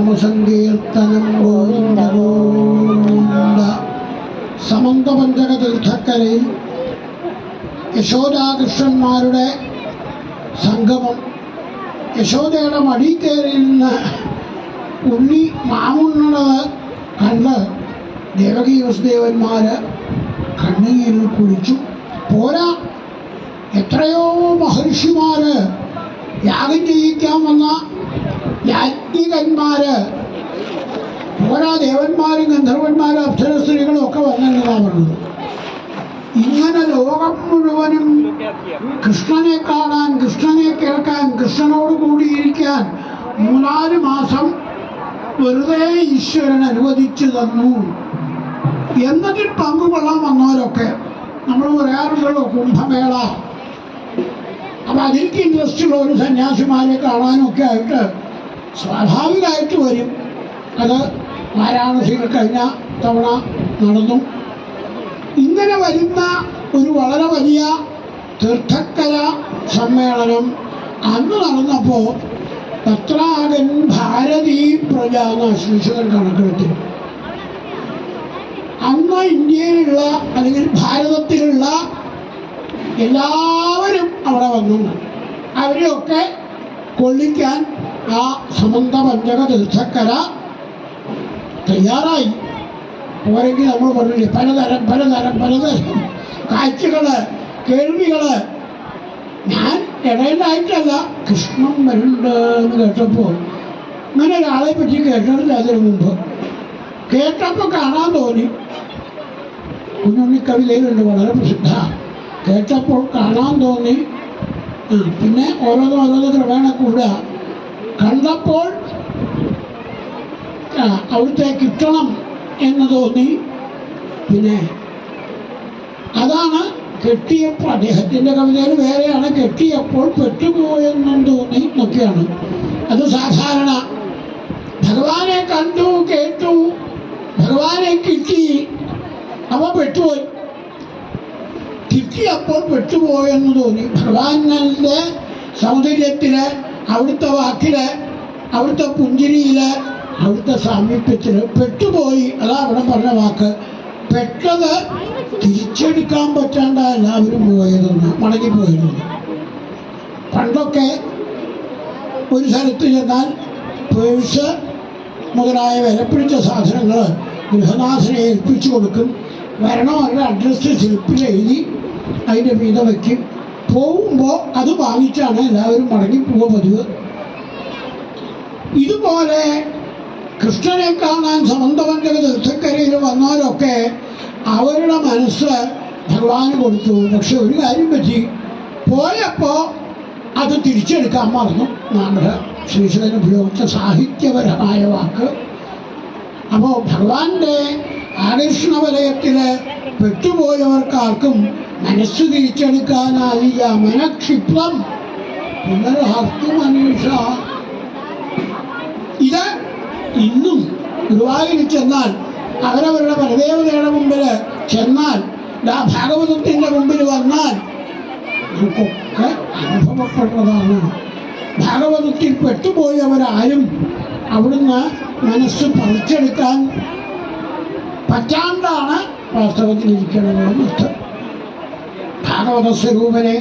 നാമസങ്കീർത്തനം ഗോവിന്ദ ഗോവിന്ദ. സമന്തപഞ്ചക തീർത്ഥക്കരയിൽ യശോദാകൃഷ്ണന്മാരുടെ സംഗമം. യശോദയുടെ മടിക്കേറിയിൽ നിന്ന് ഉണ്ണി മാമുണ്ണത് കണ്ട് ദേവകീ വസുദേവന്മാർ കണ്ണീരിൽ കുളിച്ചു. പോരാ, എത്രയോ മഹർഷിമാര് യാഗം ചെയ്യിക്കാൻ വന്ന യാജ്ഞികന്മാര്, പോരാ ദേവന്മാരും ഗന്ധർവന്മാരും അപ്സരസ്ത്രീകളും ഒക്കെ വന്നെന്നാണ് പറഞ്ഞത്. ഇങ്ങനെ ലോകം മുഴുവനും കൃഷ്ണനെ കാണാൻ, കൃഷ്ണനെ കേൾക്കാൻ, കൃഷ്ണനോട് കൂടിയിരിക്കാൻ 3-4 മാസം വെറുതെ ഈശ്വരൻ അനുവദിച്ചു തന്നു എന്നതിൽ പങ്കുകൊള്ളാൻ വന്നവരൊക്കെ നമ്മൾ പറയാറുണ്ടല്ലോ കുംഭമേള. അപ്പം അതിലേക്ക് ഇൻട്രസ്റ്റ് ഉള്ള ഒരു സന്യാസിമാരെ കാണാനൊക്കെ ആയിട്ട് സ്വാഭാവികമായിട്ട് വരും. അത് വാരാണസിയിൽ കഴിഞ്ഞ തവണ നടന്നു. ഇങ്ങനെ വരുന്ന ഒരു വളരെ വലിയ തീർത്ഥക്കര സമ്മേളനം അന്ന് നടന്നപ്പോൾ തത്രാഗൻ ഭാരതീ പ്രജ എന്ന ശീർഷകൻ കണക്കെടുത്തു. അന്ന് ഇന്ത്യയിലുള്ള അല്ലെങ്കിൽ ഭാരതത്തിലുള്ള എല്ലാവരും അവിടെ വന്നു. അവരെയൊക്കെ കൊള്ളിക്കാൻ ആ സമന്തപഞ്ചക തീർത്ഥക്കര തയ്യാറായി. പോരെങ്കിൽ നമ്മൾ പറഞ്ഞില്ലേ, പലതരം പലതരം പലതരം കാഴ്ചകള്, കേൾവികള്. ഞാൻ ഇടയിലായിട്ടല്ല, കൃഷ്ണൻ വരുന്നുണ്ട് എന്ന് കേട്ടപ്പോൾ, ഇങ്ങനെ ഒരാളെ പറ്റി കേട്ടിട്ടില്ല അതിനു മുമ്പ്. കേട്ടപ്പോൾ കാണാൻ തോന്നി. കുഞ്ഞുണ്ണി കവിതയിലുണ്ട്, വളരെ പ്രസിദ്ധ. കേട്ടപ്പോൾ കാണാൻ തോന്നി. പിന്നെ ഓരോന്ന് ക്രമേണ കൂടുക. കണ്ടപ്പോൾ അവിടുത്തെ കിട്ടണം എന്ന് തോന്നി. പിന്നെ അതാണ് കെട്ടിയപ്പോൾ, അദ്ദേഹത്തിൻ്റെ കവിതയിൽ വേറെയാണ്, കെട്ടിയപ്പോൾ പെട്ടുപോയെന്നും തോന്നി എന്നൊക്കെയാണ്. അത് സാധാരണ ഭഗവാനെ കണ്ടു, കേട്ടു, ഭഗവാനെ കിട്ടി, അവ പെട്ടുപോയി. കിട്ടിയപ്പോൾ പെട്ടുപോയെന്ന് തോന്നി. ഭഗവാന്റെ സൗന്ദര്യത്തില്, അവിടുത്തെ വാക്കില്, അവിടുത്തെ പുഞ്ചിരിയില്, അവിടുത്തെ സാമീപ്യത്തിൽ പെട്ടുപോയി. അതാ അവിടെ പറഞ്ഞ വാക്ക്. പെട്ടത് തിരിച്ചെടുക്കാൻ പറ്റാണ്ട എല്ലാവരും പോയതെന്ന്, മടങ്ങിപ്പോയതെന്ന്. പണ്ടൊക്കെ ഒരു സ്ഥലത്ത് ചെന്നാൽ പേഴ്സ് മുതലായ വിലപ്പിടിച്ച സാധനങ്ങൾ ഗൃഹനാഥനെ ഏൽപ്പിച്ചു കൊടുക്കും. വരണം, അവരുടെ അഡ്രസ്സ് സ്ലിപ്പിൽ എഴുതി അതിൻ്റെ വീത വയ്ക്കും. പോകുമ്പോൾ അത് വാങ്ങിച്ചാണ് എല്ലാവരും മടങ്ങിപ്പോവുക പതിവ്. ഇതുപോലെ കൃഷ്ണനെ കാണാൻ സമന്തപഞ്ചക തീർത്ഥക്കരയിൽ വന്നവരൊക്കെ അവരുടെ മനസ്സ് ഭഗവാന് കൊടുത്തു. പക്ഷെ ഒരു കാര്യം പറ്റി, പോയപ്പോൾ അത് തിരിച്ചെടുക്കാൻ മറന്നു. നമ്മുടെ ശ്രീശങ്കരൻ ഉപയോഗിച്ച സാഹിത്യപരമായ വാക്ക്. അപ്പോൾ ഭഗവാന്റെ ആകർഷണ വലയത്തിൽ പെട്ടുപോയവർക്കാർക്കും മനസ്സ് തിരിച്ചെടുക്കാനായില്ല. മനക്ഷിപ്തം പുനർഹർത്തു മനീഷ. ഇത് ഇന്നും ഗുരുവായൂരിൽ ചെന്നാൽ, അവരവരുടെ പരദേവതയുടെ മുമ്പിൽ ചെന്നാൽ, ഭാഗവതത്തിൻ്റെ മുമ്പിൽ വന്നാൽ നമുക്കൊക്കെ അനുഭവപ്പെടുന്നതാണ്. ഭാഗവതത്തിൽ പെട്ടുപോയവരാരും അവിടുന്ന് മനസ്സ് പറിച്ചെടുക്കാൻ പറ്റാണ്ടാണ് വാസ്തവത്തിലിരിക്കണമെന്ന് അർത്ഥം. ഭാഗവത സ്വരൂപനെ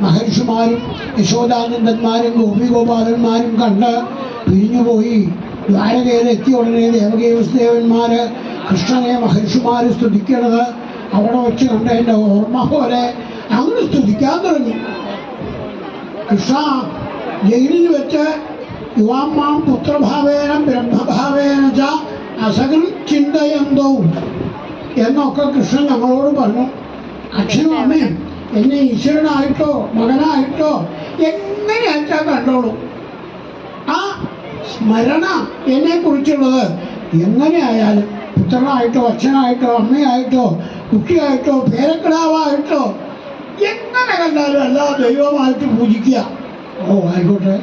മഹർഷിമാരും യശോദാനന്ദന്മാരും ഗോപിഗോപാലന്മാരും കണ്ട് പിരിഞ്ഞുപോയി. ദ്വാരകയിലെത്തിയ ഉടനെ ദേവകീ വസുദേവന്മാർ കൃഷ്ണനെ മഹർഷിമാർ സ്തുതിക്കണത് അവിടെ വെച്ച് കണ്ടതിൻ്റെ ഓർമ്മ പോലെ അങ്ങനെ സ്തുതിക്കാൻ തുടങ്ങി. കൃഷ്ണ ജയിലിൽ വെച്ച് യുവാമ്മാം പുത്രഭാവേന ബ്രഹ്മഭാവേന ച അസകൽ ചിന്തയന്തോ എന്നൊക്കെ കൃഷ്ണൻ ഞങ്ങളോട് പറഞ്ഞു. അച്ഛനും അമ്മയും എന്നെ ഈശ്വരനായിട്ടോ മകനായിട്ടോ എങ്ങനെയാച്ചാൽ കണ്ടോളൂ. ആ സ്മരണ എന്നെക്കുറിച്ചുള്ളത് എങ്ങനെയായാലും, പുത്രനായിട്ടോ അച്ഛനായിട്ടോ അമ്മയായിട്ടോ കുട്ടിയായിട്ടോ പേരക്കിടാവായിട്ടോ എങ്ങനെ കണ്ടാലും എല്ലാ ദൈവമായിട്ട് പൂജിക്കുക. ഓ ആയിക്കോട്ടെ.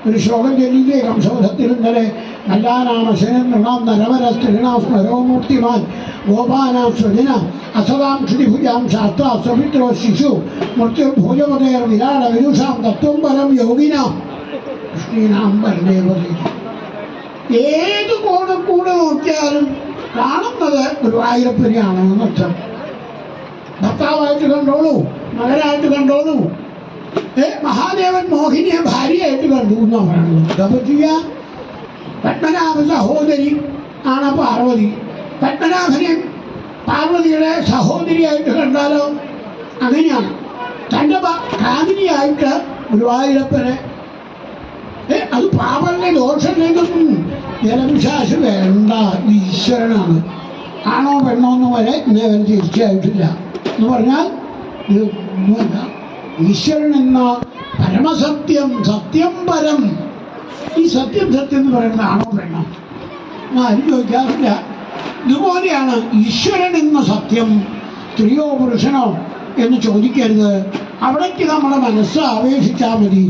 ഒരു ശ്ലോകം ചൊല്ലിയില്ലേ കംസവധത്തിൽ ഇന്നലെ? നല്ലാനാമശനം നൃണാം നരവര സ്ത്രീണാം സ്മരോമൂർത്തിമാൻ ഗോപാനാം സ്വജന അസതാം ക്ഷുതിഭുജാം ശാസ്ത്ര സ്വമിത്രോ ശിശു മൃത്യുർഭോജപതേർ വിരാട വിദുഷാം തത്വം പരം യോഗിനാം കൃഷ്ണീനാം പരദേവതേ. ഏത് കോണക്കൂടെ നോക്കിയാലും കാണുന്നത് ഗുരുവായൂരപ്പനെയാണ് എന്നർത്ഥം. ഭർത്താവായിട്ട് കണ്ടോളൂ, മകനായിട്ട് കണ്ടോളൂ. മഹാദേവൻ മോഹിനിയെ ഭാര്യയായിട്ട് കണ്ടു എന്നാണ് പറയുന്നത്. ഗപതിയ പത്മനാഭ സഹോദരി ആണ് പാർവതി. പത്മനാഭനെ പാർവതിയുടെ സഹോദരിയായിട്ട് കണ്ടാലോ അങ്ങനെയാണ്. തൻ്റെ കാതിരിയായിട്ട് ഗുരുവായൂരപ്പനെ അത് പാപന്റെ ദോഷങ്ങളിലൊന്നും ജലവിശ്വാസം വേണ്ട. ഈശ്വരനാണ്. ആണോ പെണ്ണോ എന്ന് വരെ ഇന്നേവൻ തീർച്ചയായിട്ടില്ല എന്ന് പറഞ്ഞാൽ ഇതൊന്നുമല്ല. ഈശ്വരൻ എന്ന പരമസത്യം, സത്യം പരം. ഈ സത്യം സത്യം എന്ന് പറയുന്നത് ആണോ പെണ്ണോ ആരും ചോദിക്കാറില്ല. ഇതുപോലെയാണ് ഈശ്വരൻ എന്ന സത്യം. സ്ത്രീയോ പുരുഷനോ എന്ന് ചോദിക്കരുത്. അവിടേക്ക് നമ്മുടെ മനസ്സ് ആവേശിച്ചാൽ മതി.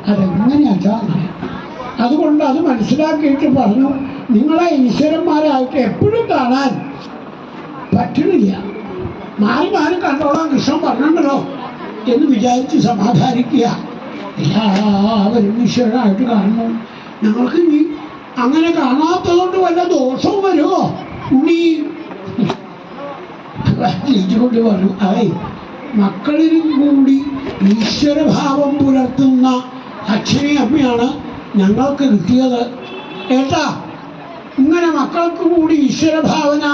അതെങ്ങനെയാച്ചാ അങ്ങനെ. അതുകൊണ്ട് അത് മനസ്സിലാക്കിയിട്ട് പറഞ്ഞു, നിങ്ങളെ ഈശ്വരന്മാരായിട്ട് എപ്പോഴും കാണാൻ പറ്റണില്ല. മാറി മാറി കണ്ടോളാം കൃഷ്ണൻ പറഞ്ഞിട്ടുണ്ടല്ലോ എന്ന് വിചാരിച്ച് സമാധാനിക്കുക. എല്ലാവരും ഈശ്വരനായിട്ട് കാണുന്നു. ഞങ്ങൾക്ക് ഇനി അങ്ങനെ കാണാത്തതുകൊണ്ട് വല്ല ദോഷവും വരുമോ ഉണ്ണി കൊണ്ട് പറഞ്ഞു. അതെ, മക്കളിലും കൂടി ഈശ്വരഭാവം പുലർത്തുന്ന അച്ഛനെയും അമ്മയാണ് ഞങ്ങൾക്ക് കിട്ടിയത് കേട്ടാ. ഇങ്ങനെ മക്കൾക്ക് കൂടി ഈശ്വരഭാവന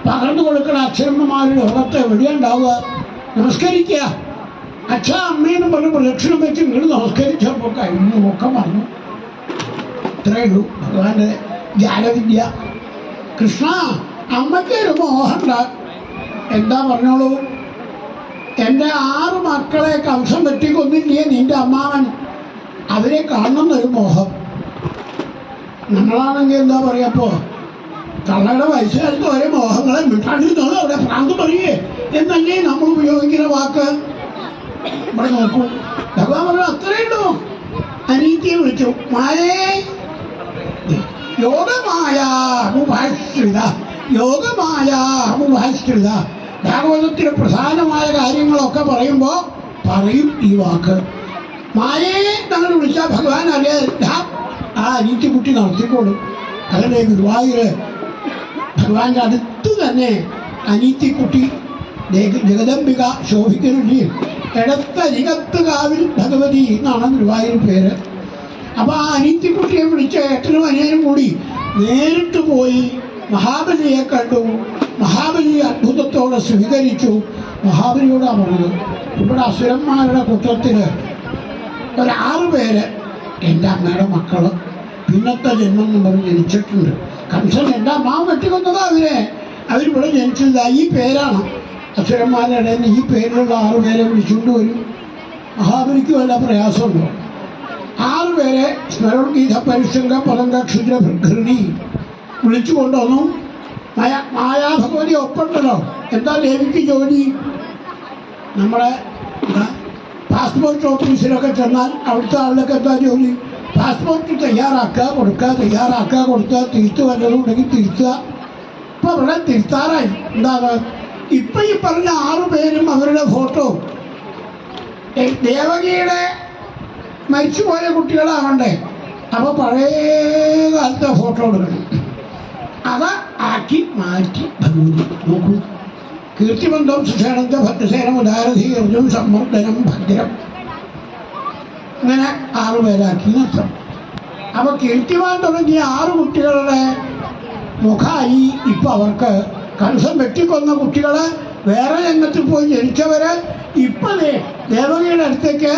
പകർന്നു കൊടുക്കുന്ന അച്ഛനമ്മമാരുടെ ലോകത്ത് എവിടെയാ ഉണ്ടാവുക? നമസ്കരിക്കുക. അച്ഛ അമ്മയെന്ന് പറഞ്ഞ് പ്രദക്ഷിണം വെച്ച് നിങ്ങൾ നമസ്കരിച്ചപ്പോൾ കഴിഞ്ഞു ഒക്കെ പറഞ്ഞു. ഇത്രയേ ഉള്ളൂ ഭഗവാന്റെ ജാലവിദ്യ. കൃഷ്ണ, അമ്മയ്ക്കൊരു മോഹമുണ്ട്. എന്താ പറഞ്ഞോളൂ? എൻ്റെ 6 മക്കളെ കംസം വെട്ടിക്കൊന്നില്ലേ നിന്റെ അമ്മാവൻ, അവരെ കാണണമെന്നൊരു മോഹം. നമ്മളാണെങ്കിൽ എന്താ പറയപ്പോ, തള്ളയുടെ വയസ്സുകാലത്ത് ഓരോ മോഹങ്ങളെ വിട്ടാണ്ടിരുന്നോളൂ, അവിടെ പ്രാന്ത് പറയേ എന്നല്ലേ നമ്മൾ ഉപയോഗിക്കുന്ന വാക്ക്. ഇവിടെ നോക്കൂ, ഭഗവാൻ പറഞ്ഞു അത്രയേ ഉള്ളൂ. അനീതിയെ വിളിച്ചു മായേ യോഗമായാമുഭാശ്രിത, യോഗമായാമുഭാശ്രിത. ഭാഗവതത്തിലെ പ്രധാനമായ കാര്യങ്ങളൊക്കെ പറയുമ്പോൾ പറയും ഈ വാക്ക്. മായയെ ഞങ്ങൾ വിളിച്ചാൽ ഭഗവാൻ അറിയാ ആ അനീതിക്കുട്ടി നടത്തിക്കോളും. അതല്ലേ ഗുരുവായൂര് ഭഗവാന്റെ അടുത്ത് തന്നെ അനീതിക്കുട്ടി ജഗദംബിക ശോഭിക്കുന്നില്ലേ. എടത്തരികത്തുകാവിൽ ഭഗവതി എന്നാണ് ഗുരുവായൂർ പേര്. അപ്പോൾ ആ അനീതിക്കുട്ടിയെ വിളിച്ച ഏട്ടനും അനിയനും കൂടി നേരിട്ട് പോയി മഹാബലിയെ കണ്ടു. മഹാബലി അത്ഭുതത്തോടെ സ്വീകരിച്ചു. മഹാബലിയോടാണ് പറഞ്ഞത്, ഇവിടെ അസുരന്മാരുടെ കൂട്ടത്തിൽ ഒരു 6 പേര് എൻ്റെ അമ്മയുടെ മക്കൾ പിന്നത്തെ ജന്മം എന്ന് പറഞ്ഞ് ജനിച്ചിട്ടുണ്ട്. കംസൻ എൻ്റെ അമ്മാവ് വെട്ടിക്കൊന്നതാ അവരിവിടെ ജനിച്ചത് ഈ പേരാണ്. അസുരന്മാരുടെ ഇടയിൽ ഈ പേരിലുള്ള 6 പേരെ വിളിച്ചുകൊണ്ട് വരും. മഹാബലിക്ക് വല്ല പ്രയാസമുണ്ടോ? 6 പേരെ സ്മരണഗീത പരിശങ്ക പതങ്ക ക്ഷുദ്ര ഭൃഗൃണി വിളിച്ചു കൊണ്ടുവന്നു. മായാഭഗവതി ഒപ്പുണ്ടല്ലോ. എന്താ ദേവിക്ക് ജോലി? നമ്മളെ പാസ്പോർട്ട് ഓഫീസിലൊക്കെ ചെന്നാൽ അവിടുത്തെ ആളിലൊക്കെ എന്താ ജോലി? പാസ്പോർട്ട് തയ്യാറാക്കുക, കൊടുക്കുക, തയ്യാറാക്കുക, കൊടുക്കുക, തിരുത്ത് വല്ലതും ഉണ്ടെങ്കിൽ തിരുത്തുക. ഇപ്പം അവിടെ തിരുത്താറായി. എന്താണ് ഇപ്പം ഈ പറഞ്ഞ 6 പേരും അവരുടെ ഫോട്ടോ ദേവകിയുടെ മരിച്ചുപോയ കുട്ടികളാവണ്ടേ? അപ്പോൾ പഴയ കാലത്തെ ഫോട്ടോ എടുക്കണം. അത് ആക്കി മാറ്റി ഭഗവതി നോക്കൂ. കീർത്തിബന്ധം സുഷേണന്ത ഭദ്രസേനം ഉദാരധീർജം സമ്മർദ്ദനം ഭദ്രം, ഇങ്ങനെ 6 പേരാക്കി നഷ്ടം. അപ്പോൾ കീർത്തിമാൻ തുടങ്ങിയ 6 കുട്ടികളുടെ മുഖമായി ഇപ്പം അവർക്ക്. കംസം വെട്ടിക്കൊന്ന കുട്ടികൾ വേറെ രംഗത്ത് പോയി ജനിച്ചവര് ഇപ്പം ദേവകിയുടെ അടുത്തേക്ക്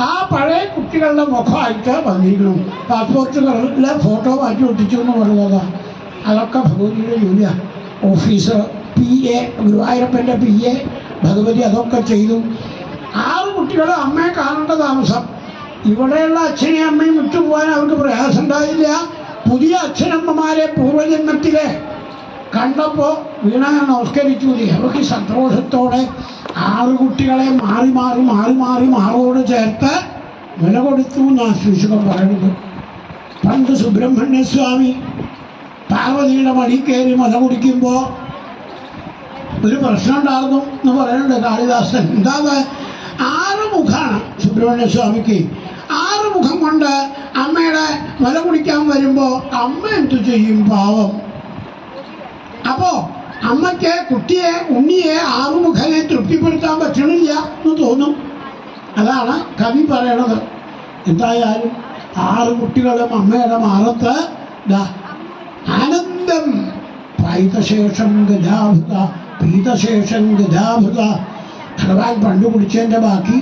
ആ പഴയ കുട്ടികളുടെ മുഖമായിട്ട് വന്നിരിക്കുന്നു. പാസ്പോർട്ടിലെ ഫോട്ടോ മാറ്റി ഒട്ടിച്ചു എന്ന് പറയുന്നതാണ്. അതൊക്കെ ഭഗവതിയുടെ ജോലിയാണ്. ഓഫീസർ PA ഗുരുവായൂരപ്പൻ്റെ PA ഭഗവതി അതൊക്കെ ചെയ്തു. 6 കുട്ടികൾ അമ്മയെ കാണേണ്ട താമസം. ഇവിടെയുള്ള അച്ഛനെയും അമ്മയും വിട്ടുപോകാൻ അവർക്ക് പ്രയാസം ഉണ്ടായില്ല. പുതിയ അച്ഛനമ്മമാരെ പൂർവ്വജന്മത്തിലെ കണ്ടപ്പോൾ വീണ നമസ്കരിച്ചു. അവർക്ക് സന്തോഷത്തോടെ 6 കുട്ടികളെ മാറി മാറി മാറി മാറി മാറോട് ചേർത്ത് വില കൊടുത്തു എന്നാണ് ശ്രീശുഖം പറയുന്നത്. പണ്ട് സുബ്രഹ്മണ്യസ്വാമി പാർവതിയുടെ മടി കയറി മല കുടിക്കുമ്പോൾ ഒരു പ്രശ്നം ഉണ്ടായിരുന്നു എന്ന് പറയുന്നുണ്ട് കാളിദാസൻ. എന്താ 6 മുഖമാണ് സുബ്രഹ്മണ്യസ്വാമിക്ക്. 6 മുഖം കൊണ്ട് ആ അമ്മയുടെ മുല കുടിക്കാൻ വരുമ്പോൾ അമ്മ എന്തു ചെയ്യും പാവം? അപ്പോൾ അമ്മയ്ക്ക് കുട്ടിയെ ഉണ്ണിയെ ആറുമുഖനെ തൃപ്തിപ്പെടുത്താൻ പറ്റണില്ല എന്ന് തോന്നും. അതാണ് കവി പറയണത്. എന്തായാലും 6 കുട്ടികളും അമ്മയുടെ മാറത്ത് ആനന്ദം പൈതശേഷം ഗജാഭുത പീതശേഷം ഗജാഭുത. ഭഗവാൻ പണ്ടു കുടിച്ചതിൻ്റെ ബാക്കി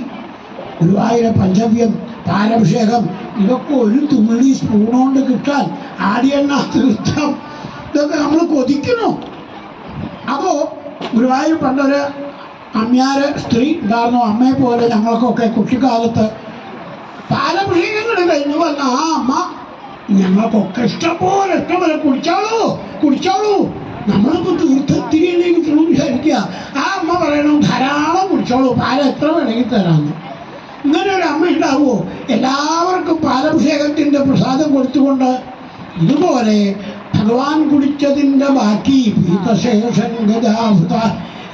ഗുരുവായൂര പഞ്ചവ്യം പാലഭിഷേകം ഇതൊക്കെ ഒരു തുള്ളി സ്പൂണുകൊണ്ട് കിട്ടാൻ ആടിയെണ്ണ തീർത്ഥം ഇതൊക്കെ നമ്മൾ കൊതിക്കുന്നു. അപ്പോൾ ഗുരുവായൂർ പണ്ടൊരു അമ്യാര് സ്ത്രീ ഉണ്ടായിരുന്നു. അമ്മയെ പോലെ ഞങ്ങൾക്കൊക്കെ കുട്ടിക്കാലത്ത് പാലഭിഷേകങ്ങൾ കഴിഞ്ഞു വന്ന ആ അമ്മ ഞങ്ങൾക്കൊക്കെ ഇഷ്ടംപോലെ കുടിച്ചോളൂ നമ്മളിപ്പോൾ തീർത്ഥത്തിലേക്ക് വിചാരിക്കുക. ആ അമ്മ പറയണം ധാരാളം കുടിച്ചോളൂ, പാല എത്ര വേണമെങ്കിൽ തരാമെന്ന്. ഇങ്ങനെ ഒരു അമ്മ ഉണ്ടാവുമോ? എല്ലാവർക്കും പാലഭിഷേകത്തിൻ്റെ പ്രസാദം കൊടുത്തുകൊണ്ട് ഇതുപോലെ ഭഗവാൻ കുടിച്ചതിൻ്റെ ബാക്കി പീതശേഷൻ ഗജാഭുത.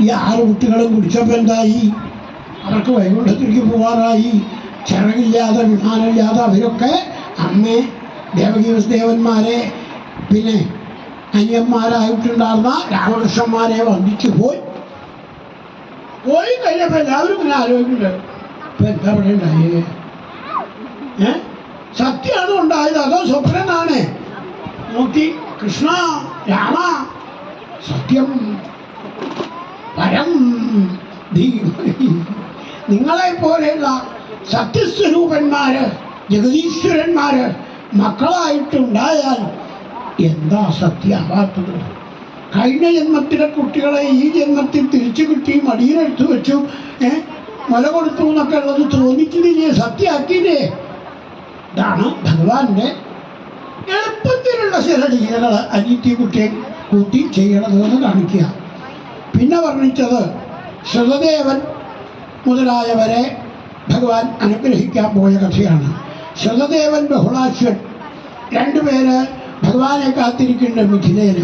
ഈ 6 കുട്ടികളും കുടിച്ചപ്പോൾ എന്തായി? അവർക്ക് വൈകുണ്ഠത്തിലേക്ക് പോകാറായി. ചിറകില്ലാതെ വിമാനമില്ലാതെ അവരൊക്കെ അമ്മേ ദേവകീവസ്ദേവന്മാരെ പിന്നെ അനിയന്മാരായിട്ടുണ്ടായിരുന്ന രാമകൃഷ്ണന്മാരെ വന്ദിച്ചു പോയി കഴിഞ്ഞപ്പോൾ എല്ലാവരും ഇങ്ങനെ ആലോചിക്കുന്നുണ്ട്, ഇപ്പം എന്താ ഇവിടെ ഉണ്ടായേ? സത്യമാണോ ഉണ്ടായത് അതോ സ്വപ്നാണ്? നോക്കി കൃഷ്ണ രാമ സത്യം പരം ധീമഹി. നിങ്ങളെ പോലെയുള്ള സത്യസ്വരൂപന്മാര് ജഗദീശ്വരന്മാര് മക്കളായിട്ടുണ്ടായാൽ എന്താ സത്യമാവാത്തത്? കഴിഞ്ഞ ജന്മത്തിലെ കുട്ടികളെ ഈ ജന്മത്തിൽ തിരിച്ചു കിട്ടി മടിയിലെടുത്തു വെച്ചു മുല കൊടുത്തു എന്നൊക്കെ ഉള്ളത് തോന്നിക്കുന്നില്ലേ? സത്യമാക്കിയില്ലേ? ഇതാണ് ഭഗവാന്റെ എളുപ്പത്തിലുള്ള ചില ലീലകൾ അനിത്യ കുട്ടിയെ കൂട്ടി ചെയ്യണതെന്ന് കാണിക്കുക. പിന്നെ വർണ്ണിച്ചത് ശ്രുതദേവൻ മുതലായവരെ ഭഗവാൻ അനുഗ്രഹിക്കാൻ പോയ കഥയാണ്. ശ്രുതദേവൻ ബഹുളാശ്വൻ 2 പേര് ഭഗവാനെ കാത്തിരിക്കുന്ന മിഥിലയിൽ.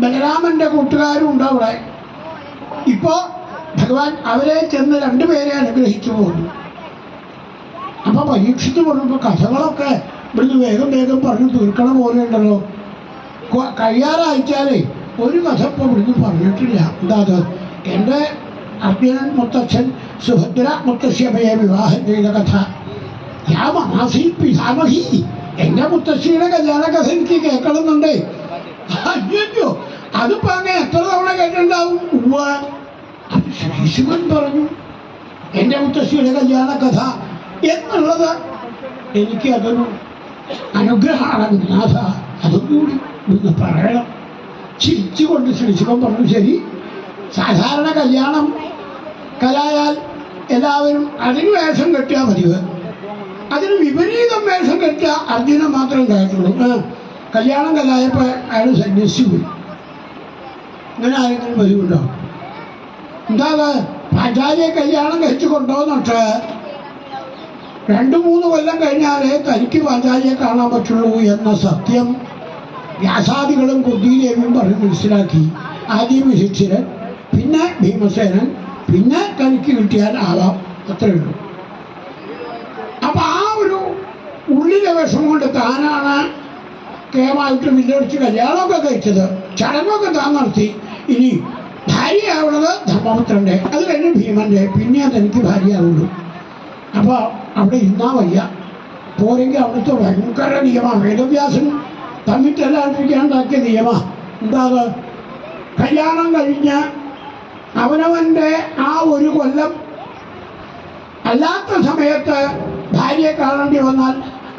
ബലരാമൻ്റെ കൂട്ടുകാരും ഉണ്ട് അവിടെ. ഇപ്പോൾ ഭഗവാൻ അവരെ ചെന്ന് 2 പേരെ അനുഗ്രഹിച്ചു പോകുന്നു. അപ്പോൾ പരീക്ഷിച്ച് പറഞ്ഞപ്പോൾ കഥകളൊക്കെ ഇവിടുന്ന് വേഗം പറഞ്ഞു തീർക്കണ പോലെ ഉണ്ടല്ലോ. കഴിയാറായിച്ചാലേ ഒരു കഥ ഇപ്പോൾ ഇവിടുന്ന് പറഞ്ഞിട്ടില്ല. എന്താ അത്? എൻ്റെ അർജുനൻ മുത്തച്ഛൻ സുഭദ്ര മുത്തശ്ശിയെ വിവാഹം ചെയ്ത കഥ. യാമമാസി പിതാമഹി. എൻ്റെ മുത്തശ്ശിയുടെ കല്യാണ കഥ എനിക്ക് കേൾക്കണമെന്നുണ്ടേ. അയ്യോ, അതിപ്പോൾ അങ്ങനെ എത്ര തവണ കേട്ടിട്ടുണ്ടാവും. അത് ശ്രീശുവൻ പറഞ്ഞു എൻ്റെ മുത്തശ്ശിയുടെ കല്യാണ കഥ എന്നുള്ളത്. എനിക്ക് അതൊരു അനുഗ്രഹമാണ് നാഥ, അതും കൂടി ഒന്ന് പറയണം. ചിരിച്ചുകൊണ്ട് ശ്രീശുവൻ പറഞ്ഞു ശരി. സാധാരണ കല്യാണം കലായാൽ എല്ലാവരും അതിന് വേഷം കെട്ടിയാൽ പതിവ്. അതിന് വിപരീതം വേഷം കെട്ടിയ അർജുനൻ മാത്രം കേട്ടുള്ളൂ. കല്യാണം കലായപ്പോൾ അയാൾ സന്യസിച്ചു പോയി. ഇങ്ങനെ ആരെങ്കിലും പതിവുണ്ടോ? എന്താ പാഞ്ചാലിയെ കല്യാണം കഴിച്ചു കൊണ്ടുപോകുന്നിട്ട് 2-3 കൊല്ലം കഴിഞ്ഞാലേ തനിക്ക് പാഞ്ചാലിയെ കാണാൻ പറ്റുള്ളൂ എന്ന സത്യം വ്യാസാദികളും കുന്തിദേവിയും പറഞ്ഞ് മനസ്സിലാക്കി. ആദ്യം യുധിഷ്ഠിരൻ, പിന്നെ ഭീമസേനൻ, പിന്നെ തനിക്ക് കിട്ടിയാൽ ആവാം, അത്രയേ ഉള്ളൂ. അപ്പം ആ ഒരു ഉള്ളിലെ വിഷം കൊണ്ട് താനാണ് കേമായിട്ട് വില്ലടിച്ച് കല്യാണമൊക്കെ കഴിച്ചത്. ചടങ്ങൊക്കെ താൻ നടത്തി. ഇനി ഭാര്യയാവുന്നത് ധർമ്മപുത്രൻ്റെ, അത് കഴിഞ്ഞ് ഭീമൻ്റെ, പിന്നെ തനിക്ക് ഭാര്യയാവുള്ളൂ. അപ്പോൾ അവിടെ ഇരുന്നാ വയ്യ. പോരെങ്കിൽ അവിടുത്തെ ഭയങ്കര നിയമമാണ്. വേദവ്യാസൻ തമ്മിട്ടെല്ലാണ്ടിരിക്കാണ്ടാക്കിയ നിയമമാണ്. എന്താ അത്? കല്യാണം കഴിഞ്ഞ് അവനവൻ്റെ ആ 1 കൊല്ലം അല്ലാത്ത സമയത്ത് ഭാര്യയെ കാണേണ്ടി വന്നാൽ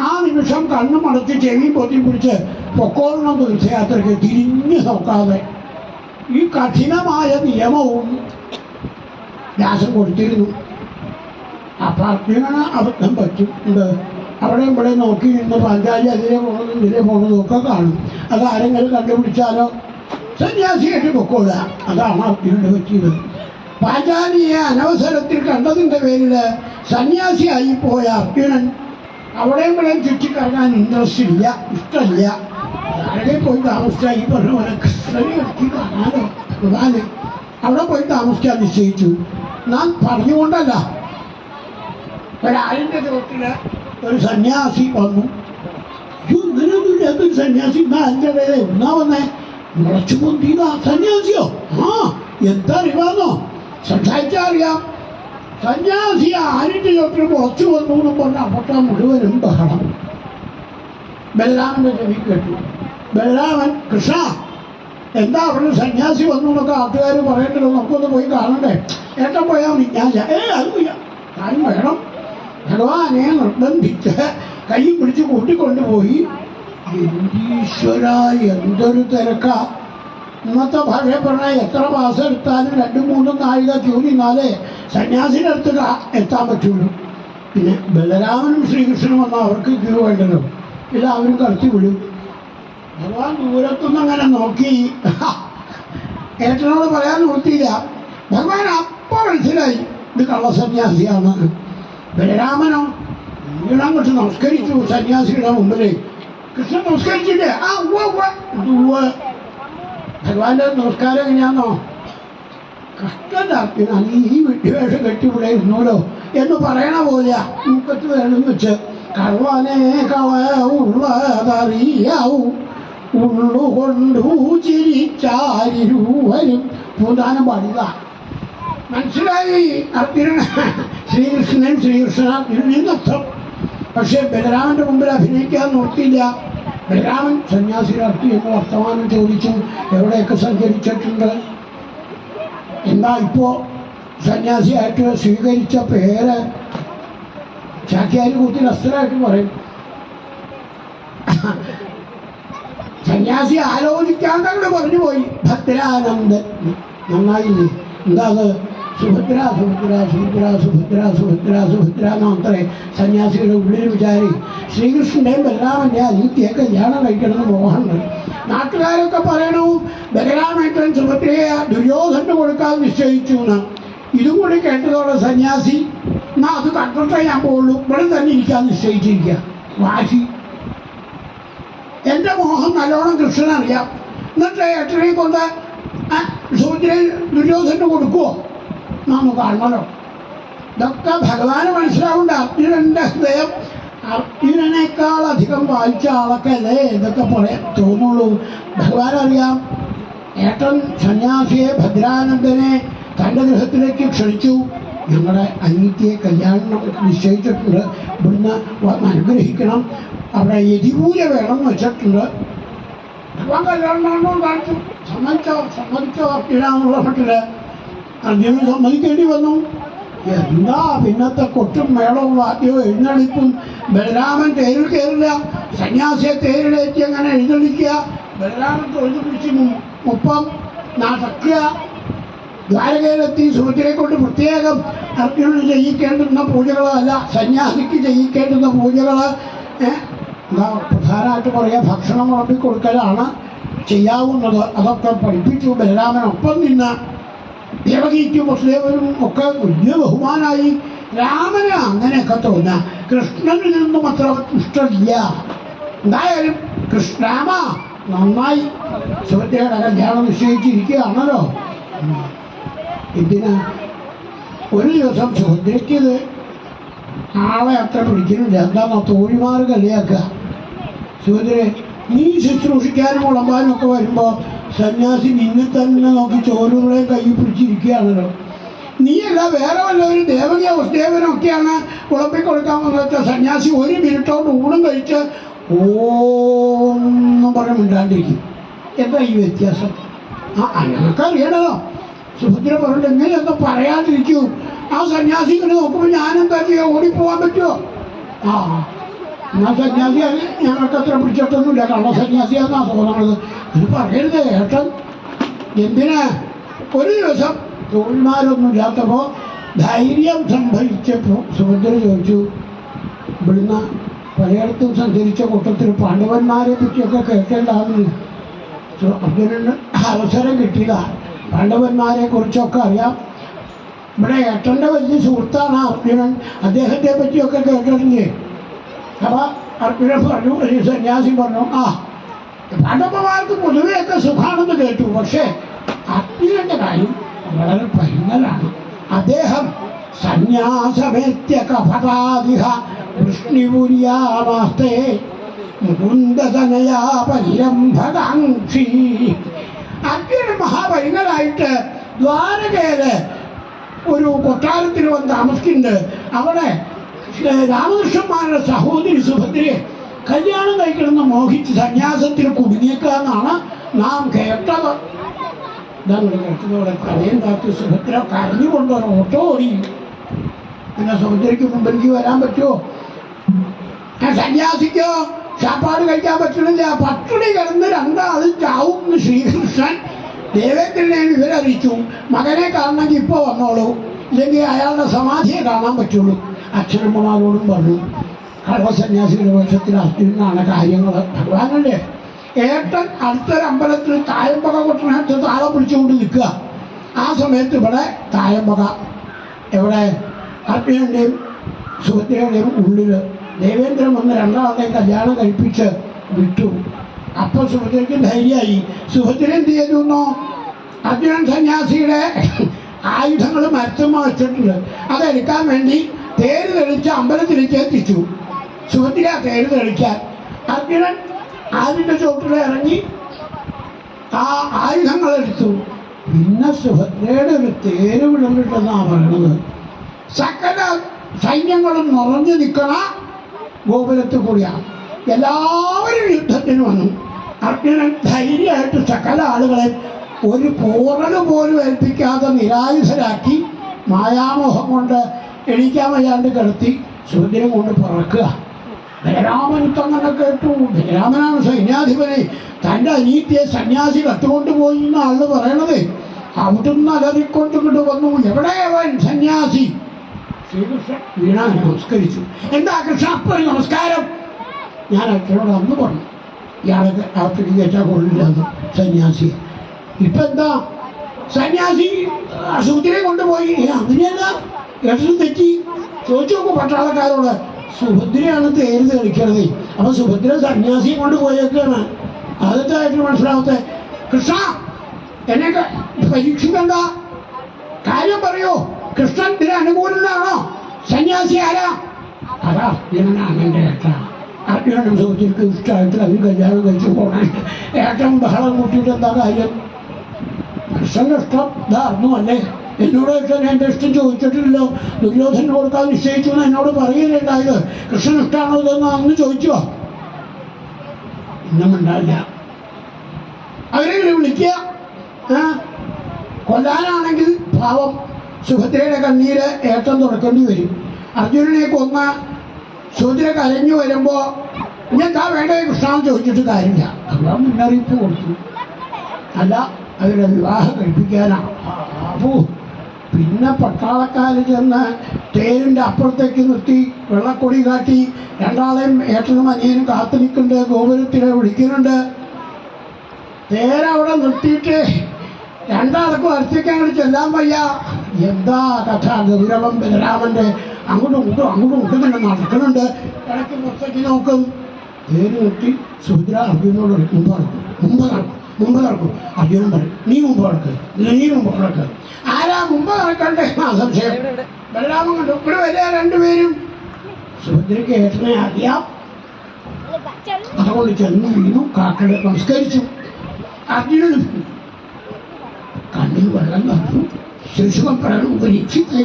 ആ നിമിഷം കണ്ണും അടച്ച് ചെവിയും പൊത്തി പിടിച്ച് പൊക്കോളണം തീർത്ഥയാത്രയ്ക്ക്, തിരിഞ്ഞു നോക്കാതെ. ഈ കഠിനമായ നിയമവും വ്യാസം കൊടുത്തിരുന്നു. അപ്പം അർജുനന് അബദ്ധം പറ്റും. അവിടെ ഇവിടെ നോക്കി നിന്ന് പാഞ്ചാലി അതിലെ പോകുന്നതും ഇതിലെ പോകുന്നതും ഒക്കെ കാണും. അത് ആരെങ്കിലും കണ്ടുപിടിച്ചാലോ സന്യാസിയായിട്ട് പൊക്കോളുക. അതാണ് അർജുനന് പറ്റിയത്. പാഞ്ചാലിയെ അനവസരത്തിൽ കണ്ടതിൻ്റെ പേരിൽ സന്യാസിയായി പോയ അർജുനൻ അവിടെയും ഇവിടെ ചുറ്റിക്കറങ്ങാൻ ഇൻട്രസ്റ്റ് ഇല്ല, ഇഷ്ടമില്ല. അവിടെ പോയി താമസിച്ചാൽ ഈ പറഞ്ഞ പോലെ കൃഷ്ണനെ എടുത്തി കാണാനോ ഭഗവാന് അവിടെ പോയി താമസിക്കാൻ നിശ്ചയിച്ചു. ഞാൻ പറഞ്ഞുകൊണ്ടല്ല, ഒരാളിൻ്റെ ചോട്ടിൽ ഒരു സന്യാസി വന്നു. എന്തൊരു സന്യാസി എന്നാ എൻ്റെ പേര് എന്നാ വന്നേ മുളച്ചു പൊന്തിയതാ സന്യാസിയോ ആ എന്താ അറിയാന്നോ സംസാരിച്ചാൽ അറിയാം സന്യാസി ആരിൻ്റെ ചോട്ടിൽ മുളച്ചു വന്നു എന്ന് പറഞ്ഞ അപ്പട്ട മുഴുവനും ബഹളം ബലരാമൻ്റെ ചെവി കേട്ടു ബലരാമൻ കൃഷ്ണ എന്താ അവിടെ സന്യാസി വന്നു എന്നൊക്കെ ആട്ടുകാർ പറയണ്ടല്ലോ നമുക്കൊന്ന് പോയി കാണണ്ടേ ഏട്ടൻ പോയാൽ മതി ഞാൻ അത് ഞാൻ വേണം ഭഗവാനെ നിർബന്ധിച്ച് കൈ പിടിച്ച് കൂട്ടിക്കൊണ്ടുപോയി ഈശ്വര എന്തൊരു തിരക്കാ ഇന്നത്തെ ഭാഷ പറഞ്ഞാൽ എത്ര മാസം എടുത്താലും 2-3 നാഴിക ക്യൂ നിന്നാലേ സന്യാസിൻ്റെ അടുത്ത് എത്താൻ പറ്റുള്ളൂ പിന്നെ ബലരാമനും ശ്രീകൃഷ്ണനും വന്നാൽ അവർക്ക് ക്യൂ വേണ്ടല്ലോ എല്ലാവരും കടത്തി വിടും ഭഗവാൻ ദൂരത്തുനിന്ന് അങ്ങനെ നോക്കി ഏട്ടനോട് പറയാൻ നിർത്തിയില്ല ഭഗവാൻ അപ്പോൾ മനസ്സിലായി ഇത് കള്ളസന്യാസിയാണ് ബലരാമനോ നീളം കൊണ്ട് നമസ്കരിച്ചു സന്യാസിയുടെ മുമ്പിൽ കൃഷ്ണൻ നമസ്കരിച്ചില്ലേ ആ ഉവ്വ് ഭഗവാന്റെ നമസ്കാരം എങ്ങനെയാണോ കഷ്ടത്തിനാണ് ഈ വിദ്വേഷം കെട്ടിവിടെ ഇരുന്നൂലോ എന്ന് പറയണ പോലെയാ മൂക്കത്ത് വേണം വെച്ച് കള്ളനെ കവള്ളതറിയാവൂ ഉള്ളുകൊണ്ടു ചിരിച്ചാരിരുവരും പൂന്താനം പാടുക മനസ്സിലായി അർജുനൻ ശ്രീകൃഷ്ണൻ അർജുനർത്ഥം പക്ഷെ ബലരാമന്റെ മുമ്പിൽ അഭിനയിക്കാൻ നോക്കിയില്ല ബലരാമൻ സന്യാസിയുടെ അടുത്ത് എന്ന് വർത്തമാനം ചോദിച്ചു എവിടെയൊക്കെ സഞ്ചരിച്ചിട്ടുണ്ട് എന്താ ഇപ്പോ സന്യാസിയായിട്ട് സ്വീകരിച്ച പേര് ചാക്യാരി കൂത്തി അസ്ത്രമായിട്ട് പറയും സന്യാസി ആലോചിക്കാണ്ടവിടെ പറഞ്ഞു പോയി ഭദ്രാനന്ദൻ നന്നായില്ലേ എന്താ അത് സുഭദ്ര എന്നത്രേ സന്യാസിയുടെ ഉള്ളിൽ വിചാരി ശ്രീകൃഷ്ണൻ്റെയും ബലരാമൻ്റെ അനിത്യയെ കല്യാണം കഴിക്കണമെന്ന് മോഹമുണ്ട് നാട്ടുകാരൊക്കെ പറയണു ബലരാമേട്ടൻ സുഭദ്രയെ ദുര്യോധന് കൊടുക്കാൻ നിശ്ചയിച്ചു എന്ന് ഇതും കൂടി കേട്ടതോടെ സന്യാസി എന്നാ അത് കണ്ടിട്ടേ ഞാൻ പോകുള്ളൂ ഇവിടെ തന്നെ ഇരിക്കാൻ നിശ്ചയിച്ചിരിക്കുക വാശി എൻ്റെ മോഹം നല്ലോണം കൃഷ്ണൻ അറിയാം എന്നിട്ട് ഏട്ടനെ കൊണ്ട് സുഭദ്രയെ ദുര്യോധന് കൊടുക്കുമോ നാം കാണണമല്ലോ ഇതൊക്കെ ഭഗവാന് മനസ്സിലാവുണ്ട് അർജുനൻ്റെ ഹൃദയം അർജുനനേക്കാൾ അധികം വായിച്ച ആളൊക്കെ അല്ലേ ഇതൊക്കെ പറയാൻ തോന്നുള്ളൂ ഭഗവാൻ അറിയാം ഏട്ടൻ സന്യാസിയെ ഭദ്രാനന്ദനെ തൻ്റെ ഗൃഹത്തിലേക്ക് ക്ഷണിച്ചു ഞങ്ങളുടെ അനിത്യയെ കല്യാണം നിശ്ചയിച്ചിട്ടുണ്ട് ഇവിടുന്ന് അനുഗ്രഹിക്കണം അവിടെ യതിപൂജ വേണമെന്ന് വെച്ചിട്ടുണ്ട് ഭഗവാൻ കല്യാണം കാണിച്ചു സമ്മതിച്ചോ അർജുനാന്നുള്ള മട്ടില് അർജുനൻ സമ്മതിക്കേണ്ടി വന്നു എന്താ പിന്നത്തെ കൊട്ടും മേളവും വാദ്യവും എഴുന്നള്ളിപ്പും ബലരാമൻ തേരിൽ കയറില്ല സന്യാസിയെ തേരിലേറ്റി അങ്ങനെ എഴുന്നള്ളിക്കുക ബലരാമൻ തൊഴുതു പിടിച്ച് ഒപ്പം നടക്കുക ദ്വാരകയിലെത്തി സുഭദ്രയെ കൊണ്ട് പ്രത്യേകം അർജുനന് ചെയ്യിക്കേണ്ടുന്ന പൂജകളല്ല സന്യാസിക്ക് ചെയ്യിക്കേണ്ടുന്ന പൂജകൾ എന്താ പ്രധാനമായിട്ട് പറയാ ഭക്ഷണം വിളമ്പിക്കൊടുക്കലാണ് ചെയ്യാവുന്നത് അതൊക്കെ പഠിപ്പിച്ചു ബലരാമനൊപ്പം നിന്ന് ദേവകിക്കും വസുദേവനും ഒക്കെ വലിയ ബഹുമാനായി രാമന് അങ്ങനെയൊക്കെ തോന്നാം കൃഷ്ണനിൽ നിന്നും അത്ര ഇഷ്ടമില്ല എന്തായാലും കൃഷ്ണരാമ നന്നായി സുഭദ്രയുടെ കല്യാണം നിശ്ചയിച്ചിരിക്കുകയാണല്ലോ എന്തിനാ ഒരു ദിവസം സുഭദ്രയ്ക്ക് ആളെ അത്ര പിടിക്കുന്നില്ല എന്താണോ തോഴിമാർ കളിയാക്കുക സുഭദ്രയെ നീ ശുശ്രൂഷിക്കാനും ഉളമ്പാനും ഒക്കെ വരുമ്പോൾ സന്യാസി നിന്നെ തന്നെ നോക്കി ചോറുകളെ കൈ പിടിച്ചിരിക്കുകയാണല്ലോ നീയല്ല വേറെ വല്ലവരും ദേവകിയോ വസുദേവനോ ഒക്കെയാണ് ഉളമ്പിക്കൊടുക്കാൻ വന്നിട്ട് സന്യാസി 1 മിനിറ്റോട് ഊണും കഴിച്ച് ഓന്നും പറഞ്ഞ് മിണ്ടാണ്ടിരിക്കും എന്താ ഈ വ്യത്യാസം ഞങ്ങൾക്ക് അറിയണല്ലോ സുഭദ്ര പറഞ്ഞിട്ട് എങ്ങനെയൊക്കെ പറയാണ്ടിരിക്കൂ ആ സന്യാസി ഇങ്ങനെ നോക്കുമ്പോൾ ഞാനെന്താ ചെയ്യുക ഓടിപ്പോകാൻ പറ്റുമോ എന്നാൽ സന്യാസി ഞങ്ങൾക്ക് അത്ര പിടിച്ചിട്ടൊന്നുമില്ല കള്ള സന്യാസിയാണെന്നാ തോന്നുന്നത് ഇത് പറയരുത് ഏട്ടൻ എന്തിനാ ഒരു ദിവസം തോഴിമാരൊന്നും ഇല്ലാത്തപ്പോൾ ധൈര്യം സംഭരിച്ചപ്പോൾ സുഭദ്ര ചോദിച്ചു ഇവിടുന്ന് പലയിടത്തും സഞ്ചരിച്ച കൂട്ടത്തിൽ പാണ്ഡവന്മാരെ പറ്റിയൊക്കെ കേൾക്കേണ്ടാവുന്നു അർജുനന് അവസരം കിട്ടിയതാ പാണ്ഡവന്മാരെ കുറിച്ചൊക്കെ അറിയാം ഇവിടെ ഏട്ടൻ്റെ വലിയ സുഹൃത്താണ് അർജുനൻ അദ്ദേഹത്തെ പറ്റിയൊക്കെ കേട്ടിട്ടില്ലേ അപ്പോൾ അർജുനൻ പറഞ്ഞു ഒരു സന്യാസി പറഞ്ഞു പാണ്ഡവന്മാർക്ക് പൊതുവെയൊക്കെ സുഖാണെന്ന് കേട്ടു പക്ഷേ അർജുനൻ്റെ കാര്യം വളരെ ഭയങ്കരാണ് അദ്ദേഹം സന്യാസമേത്യ കപടാദിഹ വൃഷ്ണിപുര്യാമാസ്തേ മുകുന്ദതനയാ പരിരംഭകാംക്ഷി. അർജുനൻ മഹാപരിങ്ങളായിട്ട് ദ്വാരകയില് ഒരു കൊട്ടാരത്തിൽ വന്ന് താമസിക്കുന്നുണ്ട്. അവിടെ രാമകൃഷ്ണന്മാരുടെ സഹോദരി സുഭദ്രയെ കല്യാണം കഴിക്കണമെന്ന് മോഹിച്ച് സന്യാസത്തിൽ കുടുങ്ങിയേക്കാന്നാണ് നാം കേട്ടത്. ഇതാണ് കേട്ടതോടെ കലയും കാത്ത് സുഭദ്ര കരഞ്ഞുകൊണ്ട് ഓട്ടോ ഓടി. പിന്നെ സുഭദ്രയ്ക്ക് മുമ്പിലേക്ക് വരാൻ പറ്റുമോ? സന്യാസിക്കോ ചാപ്പാട് കഴിക്കാൻ പറ്റണില്ല, പട്ടിണി കിടന്ന് രണ്ടാളും ചാവും എന്ന് ശ്രീകൃഷ്ണൻ ദേവേന്ദ്രനെ വിവരറിയിച്ചു. മകനെ കാണണമെങ്കിൽ ഇപ്പോൾ വന്നോളൂ, ഇല്ലെങ്കിൽ അയാളുടെ സമാധിയെ കാണാൻ പറ്റുള്ളൂ. അച്ഛനമ്മമാരോടും പറഞ്ഞു. കടവസന്യാസികളുടെ വേഷത്തിൽ അർജുനാണ് കാര്യങ്ങൾ. ഭഗവാനല്ലേ ഏട്ടൻ അടുത്തൊരു അമ്പലത്തിൽ തായമ്പക കൊട്ടണത്ത് താളം പിടിച്ചുകൊണ്ട് നിൽക്കുക. ആ സമയത്ത് ഇവിടെ തായമ്പക എവിടെ അർജുനൻ്റെയും സുഭദ്രയുടെയും ഉള്ളിൽ ദേവേന്ദ്രൻ വന്ന് രണ്ടാളുടെയും കല്യാണം കഴിപ്പിച്ച് വിട്ടു. അപ്പോൾ സുഭദ്രയ്ക്ക് ധൈര്യമായി. സുഭദ്ര എന്ത് ചെയ്തു? അർജുനൻ സന്യാസിയുടെ ആയുധങ്ങൾ മരത്തുമ്മ വെച്ചിട്ടുണ്ട്. അതെടുക്കാൻ വേണ്ടി തേര് തെളിച്ച് അമ്പലത്തിലേക്ക് എത്തിച്ചു. സുഭദ്ര തേര് തെളിക്കാൻ അർജുനൻ ആദ്യത്തെ ചോട്ടിൽ ഇറങ്ങി ആ ആയുധങ്ങൾ എടുത്തു. പിന്നെ സുഭദ്രയുടെ ഒരു തേര് വിടന്നിട്ടെന്നാണ് പറയണത്. സകല സൈന്യങ്ങളും നിറഞ്ഞു നിൽക്കണ ഗോപുരത്തിൽ കൂടിയാണ്. എല്ലാവരും യുദ്ധത്തിന് വന്നു. അർജുനൻ ധൈര്യമായിട്ട് സകല ആളുകളെ ഒരു പോറല് പോലും ഏൽപ്പിക്കാതെ നിരായുധരാക്കി മായാമോഹം കൊണ്ട് എണീക്കാൻ വയ്യാണ്ട് കിടത്തി സുഭദ്രയെ കൊണ്ട് പറക്കുക. ബലരാമൻ അങ്ങനെ കേട്ടു. ബലരാമനാണ് സൈന്യാധിപനെ. തൻ്റെ അനീതിയെ സന്യാസി കത്തുകൊണ്ടുപോയി എന്നാണ് പറയണത്. അവിടുന്ന് അലറിക്കൊണ്ടിങ്ങോട്ട് വന്നു. എവിടെ അവൻ സന്യാസി? ശ്രീകൃഷ്ണൻ വീണ നമസ്കരിച്ചു. എന്താ കൃഷ്ണ അപ്പോൾ നമസ്കാരം? ഞാൻ അച്ഛനോട് അന്ന് പറഞ്ഞു ഇയാളൊക്കെ ആ പിടികേറ്റാ കൊള്ളില്ലാന്ന് സന്യാസി. ഇപ്പം എന്താ സന്യാസി സുഭദ്രയെ കൊണ്ടുപോയി? അങ്ങനെയല്ല, കേട്ടിട്ട് തെറ്റി. ചോദിച്ചു നോക്കും പട്ടാളക്കാരോട്. സുഭദ്രയാണ് തേര് തെളിക്കണത്. അപ്പൊ സുഭദ്ര സന്യാസിയെ കൊണ്ട് പോയേക്കാണ്. അതെന്തായിട്ട് മനസ്സിലാവത്തെ? കൃഷ്ണ എന്നെ പരീക്ഷിക്കണ്ട, കാര്യം പറയൂ. കൃഷ്ണൻ ഇതിന് അനുകൂലനാണോ? സന്യാസി ആരാ? അതാ ഇതിനാണ് എൻ്റെ ഏട്ടാ. അർജുനനും സുഭദ്രയ്ക്ക് ഇഷ്ടമായിട്ട് അവർ കല്യാണം കഴിച്ചു പോകണായിട്ട് ഏട്ടൻ ബഹളം കൂട്ടിയിട്ട് എന്താ കാര്യം? കൃഷ്ണൻ്റെ ഇഷ്ടം ഇതായിരുന്നു അല്ലേ? എന്നോട് കൃഷ്ണൻ എൻ്റെ ഇഷ്ടം ചോദിച്ചിട്ടില്ലല്ലോ. ദുര്യോധന കൊടുക്കാൻ നിശ്ചയിച്ചു എന്ന് എന്നോട് പറയുകയുണ്ടായത്. കൃഷ്ണൻ ഇഷ്ടമാണോ ഇതെന്ന് അന്ന് ചോദിച്ചോ? ഒന്നും ഉണ്ടാവില്ല. അവരെങ്ങനെ വിളിക്കുക? കൊല്ലാനാണെങ്കിൽ പാവം സുഭദ്രയുടെ കണ്ണീര് ഏട്ടം തുറക്കേണ്ടി വരും. അർജുനനെ കൊന്ന സുഭദ്ര കരഞ്ഞു വരുമ്പോൾ ഇതെന്താ വേണ്ടേ കൃഷ്ണൻ ചോദിച്ചിട്ട് കാര്യമില്ല. ഭഗവാൻ മുന്നറിയിപ്പ് കൊടുത്തു. അല്ല, അവരുടെ വിവാഹം കഴിപ്പിക്കാനാണ്. അപ്പോ പിന്നെ പട്ടാളക്കാർ ചെന്ന് തേരിൻ്റെ അപ്പുറത്തേക്ക് നിർത്തി വെള്ളക്കൊടി കാട്ടി രണ്ടാളെയും ഏട്ടനും അനിയനും കാത്തു നിൽക്കുന്നുണ്ട്. ഗോപുരത്തിനെ വിളിക്കുന്നുണ്ട്. തേരവിടെ നിർത്തിയിട്ട് രണ്ടാൾക്കും അടുത്തേക്ക് ചെല്ലാൻ വയ്യ. എന്താ കഥ? ഗൗരവം ബലരാമൻ്റെ അങ്ങോട്ടും ഇങ്ങോട്ടും തന്നെ നടക്കുന്നുണ്ട്. ഇടയ്ക്ക് പുറത്തേക്ക് നോക്കും. തേര് നിർത്തി സുഭദ്ര അർജുനോട് മുമ്പ് നടക്കും. അർജുനൻ പറയും നീ മുമ്പ് നടക്ക്. ആരാ മുമ്പ് നടക്കണ്ടേ? സംശയം. ബലരാമൻ കണ്ടു. ഇവിടെ വരിക രണ്ടുപേരും. സുഭദ്രയ്ക്ക് ഏട്ടനെ അറിയാം. അതുകൊണ്ട് ചെന്ന് വീണു. കാക്കടെ നമസ്കരിച്ചു. അർജുനനും കണ്ണിൽ വെള്ളം കണ്ടു. ശിശുവൻ പറയണം പരീക്ഷിച്ചേ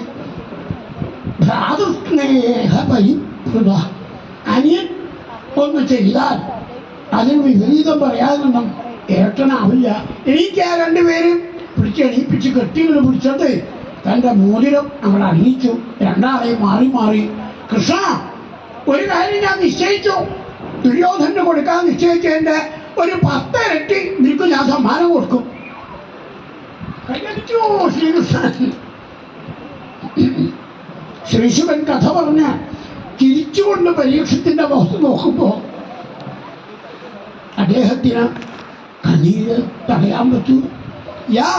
ഭ്രാതൃസ്നേഹപരിപ്ലുത. അനിയൻ ഒന്ന് ചെയ്താൽ അതിന് വിപരീതം പറയാനൊന്നും ഏട്ടനാവില്ല. എനിക്ക് രണ്ടുപേരും എണീപ്പിച്ച് കെട്ടികൾ പിടിച്ചിട്ട് തൻ്റെ മോതിരം നമ്മൾ അറിയിച്ചു. രണ്ടാളെയും മാറി കൃഷ്ണ ഒരു കാര്യം ഞാൻ നിശ്ചയിച്ചു. ദുര്യോധന് കൊടുക്കാൻ നിശ്ചയിച്ചതിൻ്റെ ഒരു 10 ഇരട്ടി നിനക്ക് ഞാൻ സമ്മാനം കൊടുക്കും. കൈയടിച്ചു ശ്രീകൃഷ്ണൻ. ശ്രീശുവൻ കഥ പറഞ്ഞ ചിരിച്ചുകൊണ്ട് പരീക്ഷത്തിന്റെ മുഖത്ത് നോക്കുമ്പോൾ അദ്ദേഹത്തിന് കണ്ണീര് തടയാൻ പറ്റൂ. യാ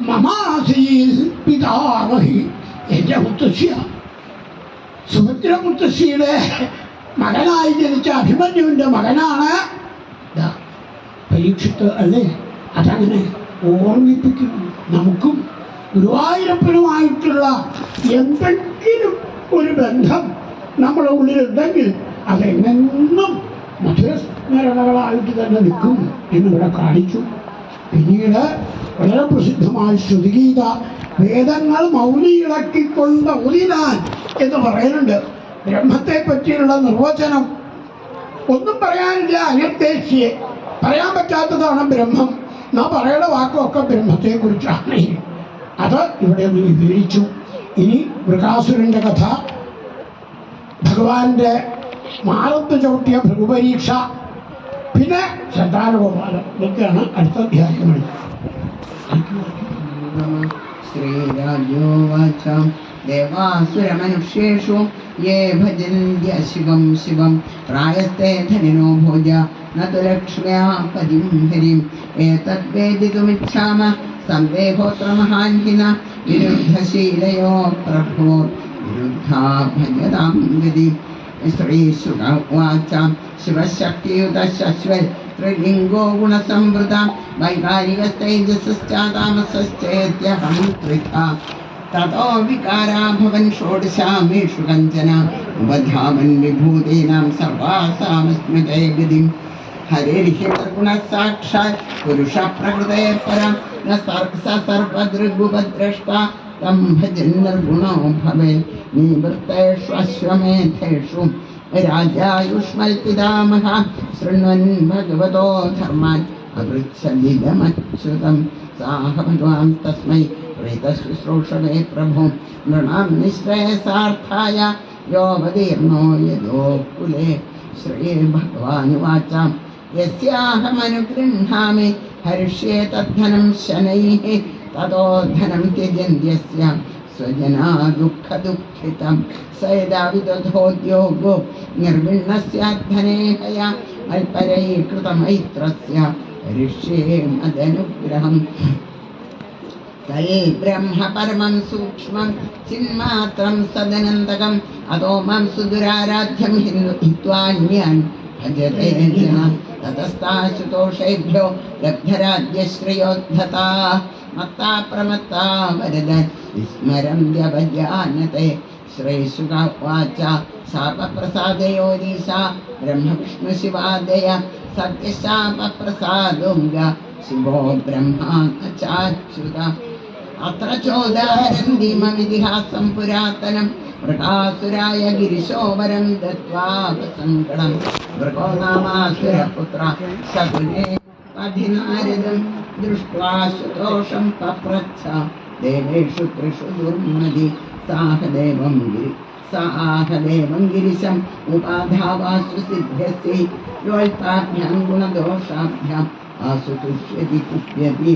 മമാസീൽ പിതാമഹി, എൻ്റെ മുത്തശ്ശിയ സുഭദ്ര മുത്തശ്ശിയുടെ മകനായി ജനിച്ച അഭിമന്യുവിൻ്റെ മകനാണ് പരീക്ഷിത്ത് അല്ലേ? അതങ്ങനെ ഓർമ്മിപ്പിക്കുന്നു. നമുക്കും ഗുരുവായൂരപ്പനുമായിട്ടുള്ള എന്തെങ്കിലും ഒരു ബന്ധം നമ്മുടെ ഉള്ളിലുണ്ടെങ്കിൽ അതെന്നും മധുരസ്മരണകളായിട്ട് തന്നെ നിൽക്കും എന്നിവിടെ കാണിച്ചു. പിന്നീട് വളരെ പ്രസിദ്ധമായ ശ്രുതിഗീത, വേദങ്ങൾ മൗലി ഇളക്കിക്കൊണ്ട് ഊതിനാൻ എന്ന് പറയുന്നുണ്ട്. ബ്രഹ്മത്തെ പറ്റിയുള്ള നിർവചനം ഒന്നും പറയാനില്ല. അനിർദ്ദേശ്യെ പറയാൻ പറ്റാത്തതാണ് ബ്രഹ്മം. നാ പറയുന്ന വാക്കൊക്കെ ബ്രഹ്മത്തെ കുറിച്ചാണ്. അത് ഇവിടെ ഒന്ന് വിവരിച്ചു. ഇനി വൃകാസുരന്റെ കഥ, ഭഗവാന്റെ മാറത്ത് ചവിട്ടിയ ഭൃഗുപരീക്ഷ, പിന്നെ സന്താനഗോപാലം, ഇതൊക്കെയാണ് അടുത്ത അധ്യായങ്ങൾ. ശ്രീരാജോവാച ദേവാസുരമനുഷ്യേഷു യേ ഭജന്ത്യ ശിവം ശിവം പ്രായസ്തേ ധനിനോ ഭോജ നതു ലക്ഷ്മ്യാ പതിം ഹരിം ഏതദ്വേദിതുമിച്ഛാമ സംദേഹോത്ര മഹാൻഹിന വിരുദ്ധശീലയോ പ്രഭോ വിരുദ്ധാ ഭജതാം ഗതി. ശ്രീശുക ഉവാച ശിവശക്തിയുത ശശ്വൽ ത്രിലിംഗോ ഗുണസംവൃത വൈകാരികസ്തൈജസശ്ചാതാമസശ്ചേത്യഹം ത്രിധാ തതോ വികാരാ ഭവൻ ഷോഡശാമേഷു കഞ്ചന ഉപധാവൻ വിഭൂതീനാം സർവാസാമസ്മൃതേ ഗതിം. ഹരിർഹി നിർഗുണഃ സാക്ഷാത് പുരുഷ പ്രകൃതേ പരം ന സർവദൃഗ്ഭുപദ്രഷ്ട തം ഭജൻ നിർഗുണോ ഭവേൽ. നിവൃത്തേഷു അശ്വമേധേഷു രാജായുഷ്മൽ പിതാമഹ ശൃണ്വൻ ഭഗവതോ ധർമാൻ അപൃച്ഛദിദമച്യുതം സാഹ ഭഗവാൻ തസ്മൈ പ്രീതശുശ്രൂഷവേ പ്രഭു നൃണാം നിശ്രേയസാർത്ഥായ യോവതീർണോ യദോ കുലേ. ശ്രീഭഗവാനുവാച യസ്യാഹമനുഗൃഹാമി ഹരിഷ്യേ തദ്ധനം ശനൈഃ തതോ ധനം ത്യജന്ത്യസ്യ സ്വജനാ ദുഃഖദുഃഖിതം സ യദാ വിദധോദ്യോഗോ നിർവിണ്ണസ്യാദ്ധനേഹയ അൽപരൈകൃതമൈത്രസ്യ ഹരിഷ്യേ മദനുഗ്രഹം. തൽബ്രഹ്മ പരമം സൂക്ഷ്മം ചിന്മാത്രം സദനന്തകം അതോ മാം സുദുരാരാധ്യം ഹിത്വാന്യാൻ ഭജതേ ജന. തതസ്താശുതോഷേഭ്യോ ലബ്ധരാജ്യശ്രിയോദ്ധതാ മത്താ പ്രമത്താ വരദ വിസ്മരം വ്യവജാനത്തെ. ശ്രീശുക ഉവാച ശാപപ്രസാദയോരീശ ബ്രഹ്മവിഷ്ണു ശിവാദയ സത്യശാപപ്രസാദോംഗ ശിവോ ബ്രഹ്മാ ചാച്യുത. അത്ര ചോദാരന്തിമമിതിഹാസം പുരാതനം വൃകാസുരായ ഗിരിശോവരം ദത്വാപസങ്കടം. വൃകോ നാമാസുരപുത്ര ശകുനേ അധിനാരദം ദൃഷ്ട്വാ ശുതോഷം പപ്രച്ഛ ദേവേഷു ത്രിഷു ദുർമതി സാഹദേവം ഗിരിശം ഉപാധാവാസു സിദ്ധ്യസി യോൽപാഭ്യാം ഗുണദോഷാഭ്യാം ആസു തുഷ്യതി കുപ്യതി.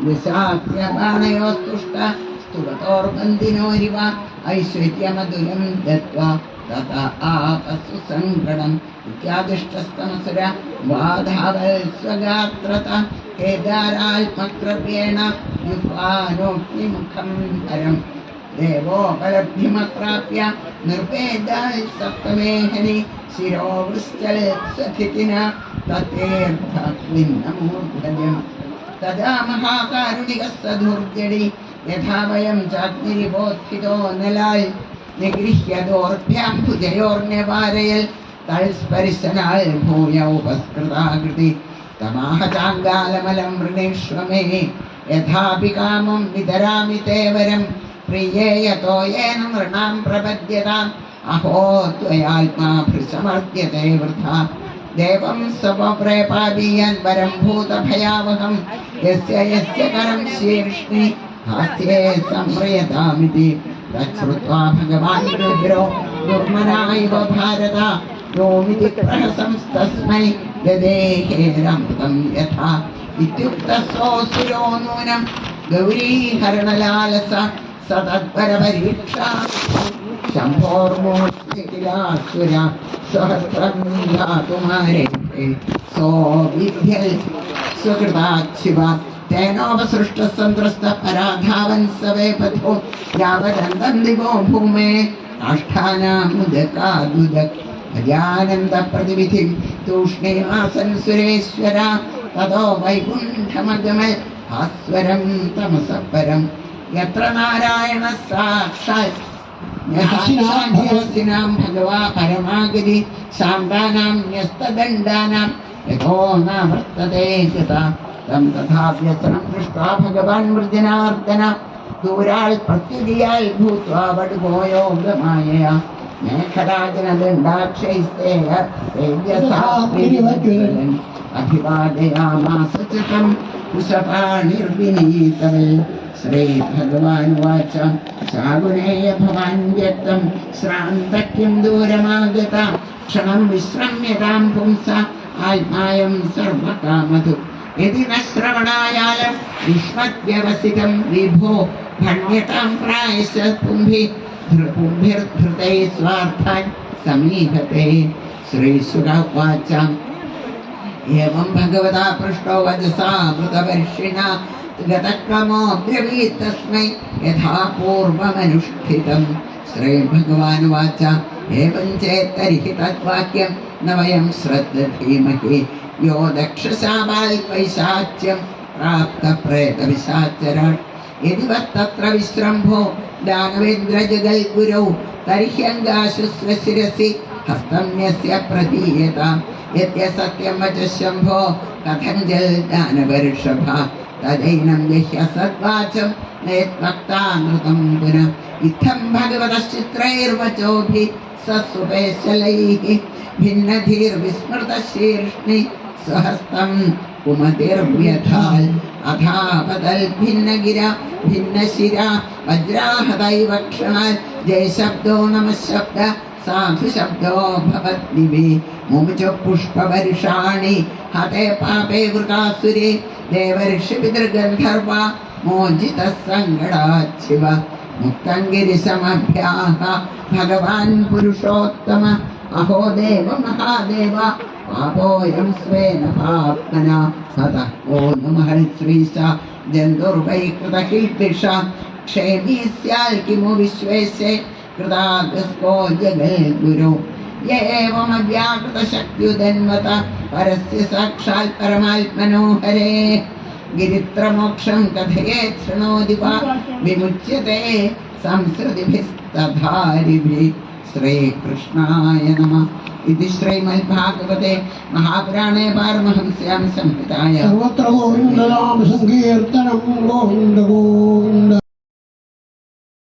ദശാസ്യബാണയോസ്തുഷ്ട സ്തുവതോർബന്ധിനോരിവ ഐശ്വര്യമതുലം ദത്വാ തത ആപസു സങ്കടം. ഇത്യാദിഷ്ടസ്തമസുര വാധാവൽ സ്വഗാത്രത കേദാരാത്മക്രവ്യേണ യുഗ്വാനോഗ്നിമുഖം ഹരം. ദേവോപലബ്ധിമപ്രാപ്യ നിർവേദാൽ സപ്തമേഹനി ശിരോ വൃശ്ചൽ സഖിതിന തത്തേർദ്ധ. തദാ മഹാകാരുണികസ്സധൂർജടി യഥാ വയം ചാഗ്നിരിപോത്ഥിതോ നലാൽ നിഗൃഹ്യദോർഭ്യാം ഭുജയോർണ്യവാരയൽ തൽസ്പരിശനാൽ ഭൂയ ഉപസ്കൃതാകൃതി. തമാഹ ചാങ്കാലമലം വൃണേഷ്വമേ യഥാപി കാമം വിതരാമി തേ വരം പ്രിയേ യതോ യേന നൃണാം പ്രപദ്യതാം അഹോ ത്വയാത്മാ ഭൃശമർദ്യത്തെ വൃഥാ. ദേവം സ്വപ്രേപാദീയൻ വരം ഭൂതഭയാവഹം യസ്യ കരം ശീർഷ്ണി ഹാസ്യേ സംപ്രയതാമിതി. തച്ഛ്രുത്വാ ഭഗവാൻ രുദ്രോ ദുർമനായിവ ഭാരത യോമിതി പ്രഹസംസ്തസ്മൈ ദദേഹേരമൃതം യഥാ. ഇത്യുക്തസോऽസുരോ നൂനം ഗൗരീഹരണലാലസ സതത്പരപരീക്ഷാ ശംഭോർമൂർത്തിലാസുര സഹസ്രം ധാതുമാരേ സോവിഭ്യൽ സ്വകൃതാശിവ. തേനോപസൃഷ്ടസന്ത്രസ്ത പരാധാവൻ സവേ പഥോ യാവദന്തം ദിവോ ഭൂമേ കാഷ്ഠാനാമുദകാദ്മുദക്. അജാനന്ദ പ്രതിവിധിം തൂഷ്ണീമാസൻ സുരേശ്വര തതോ വൈകുണ്ഠമഗമൽ ഭാസ്വരം തമസപരം. യത്ര നാരായണ സാക്ഷാത് ന്യസാക്ഷാഭവസിനാം ഭഗവാ പരമാഗതി ശാന്താനാം ന്യസ്തദണ്ഡാനാം യഥോ നാവർത്തതേ ഗത തം തഥാ വ്യസനം ദൃഷ്ട്വാ ഭഗവാൻ മൃജനാർദ്ദന ദൂരാൾ പ്രത്യുതിയാൽ ഭൂത്വാ വടുപോയോ ഗമായയാ മേഘരാജനദണ്ഡാക്ഷൈസ്തേയ അഭിവാദയാമാസ ച തം കുശപാണിർവിനീതവേ ശ്രീഭഗവാനുവാച ശാകുനേയ ഭവാൻ വ്യക്തം ശ്രാന്തക്യം ദൂരമാഗത ക്ഷണം വിശ്രമ്യതാം പുംസ ആത്മായം സർവകാമധു യദി ന ശ്രവണായാലം വിശ്വദ്വ്യവസിതം വിഭോ ഭണ്യതാം പ്രായശ പുംഭിർധൃതൈ സ്വാർത്ഥാൻ സമീഹത്തെ. ശ്രീശുക ഉവാച ഏവം ഭഗവതാ പൃഷ്ടോ വചസാ മൃതവർഷിണാ ഗതക്രമോ ബ്രവീത് തസ്മൈ യഥാ പൂർവമനുഷ്ഠിതം. ശ്രീഭഗവാനുവാച ഏവം ചേത്തർഹി തദ്വാക്യം ന വയം ശ്രദ്ധീമഹി യോ ദക്ഷശാപാൽ പൈശാച്യം പ്രാപ്ത പ്രേതപിശാചരാൻ യദി തത്ര വിശ്രംഭോ ദാനവേന്ദ്രജഗൽ ഗുരൗ തർഹ്യങ്കാശുസ്വ ശിരസി ഹസ്തം യസ്യ പ്രതീയത യദ്യ സത്യം വച ശംഭോ കഥഞ്ജൽ ദാനവർഷഭ തദൈനം യഹ്യ സദ്വാചം നേത്വക്താനൃതം പുനഃ ഇത്തം ഭഗവതശ്ചിത്രൈർവചോഭി സസ്വപേശലൈഃ ഭിന്നധീർവിസ്മൃതശീർഷ്ണി സ്വഹസ്തം കുമതിർവ്യഥാൽ അഥാപതൽ ഭിന്നഗിര ഭിന്നശിര വജ്രാഹതൈവ ക്ഷണാൽ ജയശബ്ദോ നമശബ്ദ സാധുശബ്ദോ ഭവദ്ദിവി മുമുച പുഷ്പവർഷാണി ഹതേ പാപേ വൃതാസുരേ ദേവർഷി പിതൃഗന്ധർവ മോചിത സങ്കടാച്ഛിവ മുക്തംഗിരിശമഭ്യാഹ ഭഗവാൻ പുരുഷോത്തമ അഹോ ദേവ മഹാദേവ പാപോയം സ്വേന പാപ്മന ഹതഃ ഓ നമഃ ശ്രീശ ജന്തുർവൈ കൃതകീർത്തിഷ ക്ഷേമീ സ്യാൽ കിമു വിശ്വേശേ കൃതാഗസ്കോ ജഗൽ ഗുരു യേവമവ്യാകൃതശക്തിയുദന്വത പരസ്യ സാക്ഷാൽ പരമാത്മനോഹരേ ഗിരിത്രമോക്ഷം കഥയേത് ശൃണോതി വാ വിമുച്യത്തെ സംസൃതിഭിസ്തധാരിഭിः. ശ്രീകൃഷ്ണായ നമഃ. ഇതി ശ്രീമദ്ഭാഗവതേ മഹാപുരാണേ പാരമഹംസ്യാം സംഹിതായാം സർവത്ര ഗോവിന്ദനാമ സങ്കീർത്തനം ഗോവിന്ദ ഗോവിന്ദ.